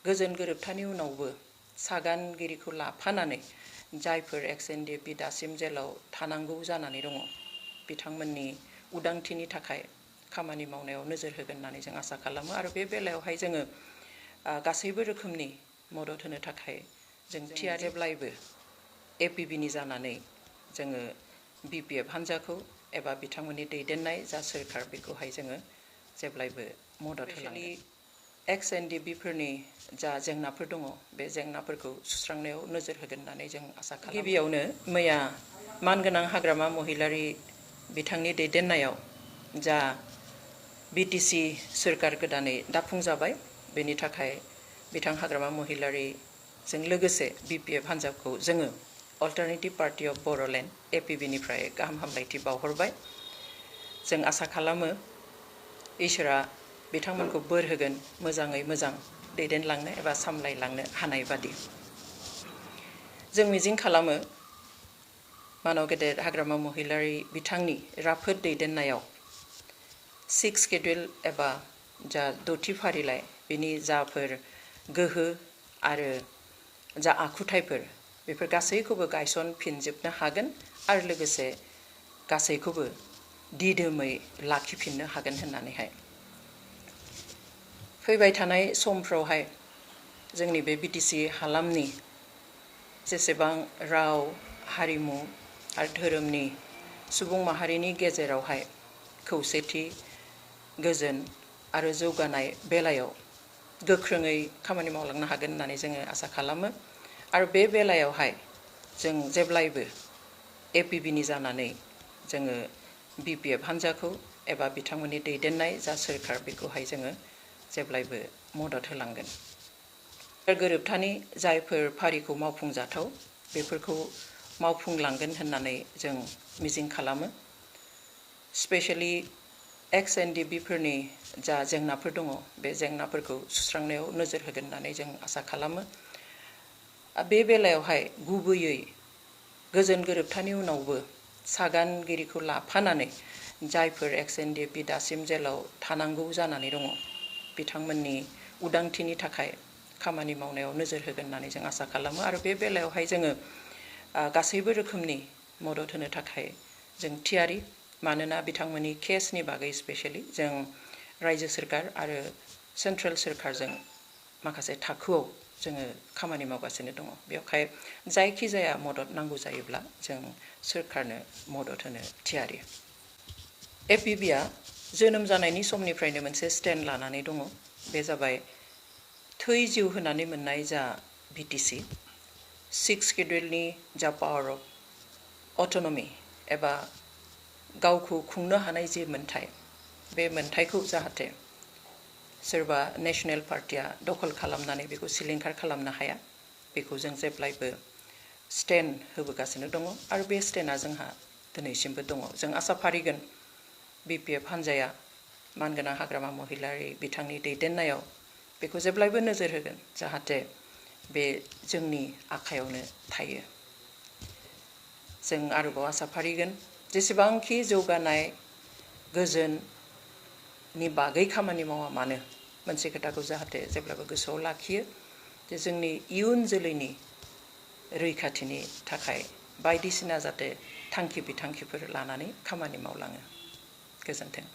गोजोन गोरोबथानि उनावबो सागानगिरिखौ लाफानानै जायफोर एक्स एनडिएफबि दासिम जेलाव थानांगौ जानानै दङ बिथांमोननि उदांथिनि थाखाय खामानि मावनायाव नोजोर होगोन होननानै जों आसा खालामो आरो बे बेलायावहाय जोङो गासैबो रोखोमनि मदद होनो थाखाय जों थियारि जेब्लायबो एपिबिनि जानानै जोङो बिपिएफ हान्जाखौ एबा बिथांमोननि दैदेननाय जा सोरखार बेखौहाय जोङो जेब्लायबो मदद होलांगोन। एक्स एनडिएफबिफोरनि जा जेंनाफोर दङ बे जेंनाफोरखौ सुस्रांनायाव नोजोर होगोन होननानै जों आसा खालामो। गिबियावनो मैया मानगोनां हाग्रामा महिलारि बिथांनि दैदेननायाव जा बिटिसि सोरखार गोदानै दाफुंजाबाय बेनि थाखाय बिथां हाग्रामा महिलारिजों लोगोसे बिपिएफ हान्जाखौ जोङो अल्टारनेटिभ पार्टी अफ बर'लेण्ड एपिबिनिफ्राय गाहाम हामलायथि बावहरबाय। जों आसा खालामो इसोरा बिथांमोनखौ बोर होगोन मोजाङै मोजां दैदेनलांनो एबा सामलायलांनो हानाय बादि। जों मिजिं खालामो मानाव गेदेर हाग्रामा महिलारि बिथांनि राफोद दैदेननायाव 6 शेड्युल एबा जा 6थि फारिलाइ बिनि जाफोर गोहो आरो जा आखुथायफोर बेफोर गासैखौबो गायसनफिनजोबनो हागोन आरो लोगोसे गासैखौबो दिदोमै लाखिफिननो हागोन होननानैहाय फैबाय थानाय समफ्रावहाय जोंनि बे बिटिसि हालामनि जेसेबां राव हारिमु आरो धोरोमनि सुबुं माहारिनि गेजेरावहाय खौसेथि गोजोन आरो जौगानाय बेलायाव गोख्रोङै खामानि मावलांनो हागोन होननानै जोङो आसा खालामो आरो बे बेलायावहाय जों जेब्लायबो एपिबिनि जानानै जोङो बिपिएफ हान्जाखौ एबा बिथांमोननि दैदेननाय जा सोरखार बेखौहाय जोङो जेब्लायबो मदद होलांगोन। गोरोबथानि जायफोर फारिखौ मावफुंजाथाव बेफोरखौ मावफुंलांगोन होननानै जों मिजिं खालामो। स्पेशेलि एक्स एनडिएफबिफोरनि जा जेंनाफोर दङ बे जेंनाफोरखौ सुस्रांनायाव नोजोर होगोन होननानै जों आसा खालामो। बे बेलायावहाय गुबैयै गोजोन गोरोबथानि उनावबो सागानगिरिखौ लाफानानै जायफोर एक्स एनडिएफबि दासिम जेलाव थानांगौ जानानै दङ बिथांमोननि उदांथिनि थाखाय खामानि मावनायाव नोजोर होगोन होननानै जों आसा खालामो आरो बे बेलायावहाय जोङो गासैबो रोखोमनि मदद होनो थाखाय जों थियारि। मानोना बिथांमोननि केसनि बागै स्पेशेलि जों रायजो सोरखार आरो सेन्ट्रेल सोरखारजों माखासे थाखोआव जोङो खामानि मावगासिनो दङ। बेवहाय जायखिजाया मदद नांगौ जायोब्ला जों सोरखारनो मदद होनो थियारि। एपिबिआ जोनोम जानायनि समनिफ्रायनो मोनसे स्टेन्ड लानानै दङ। बे जाबाय थै जिउ होनानै मोननाय जा बिटिसि 6 शेड्युलनि जा पावार अफ अट'नमि एबा गावखौ खुंनो हानाय जे मोन्थाय बे मोन्थायखौ जाहाथे सोरबा नेशनेल पार्टिया दखल खालामनानै बेखौ सिलिंखार खालामनो हाया बेखौ जों जेब्लायबो स्टेन्ड होबोगासिनो दङ आरो बे स्टेन्डआ जोंहा दिनैसिमबो दङ। जों आसा फारिगोन बिपिएफ हान्जाया मानगोनां हाग्रामा महिलारि बिथांनि दैदेननायाव बेखौ जेब्लायबो नोजोर होगोन जाहाथे बे जोंनि आखायावनो थायो। जों आरोबाव आसा फारिगोन जेसेबांखि जौगानाय गोजोननि बागै खामानि मावा मानो मोनसे खोथाखौ जाहाथे जेब्लाबो गोसोआव लाखियो जे जोंनि इयुन जोलैनि रैखाथिनि थाखाय बायदिसिना जाहाथे थांखि बिथांखिफोर लानानै खामानि मावलाङो। गोजोन्थों।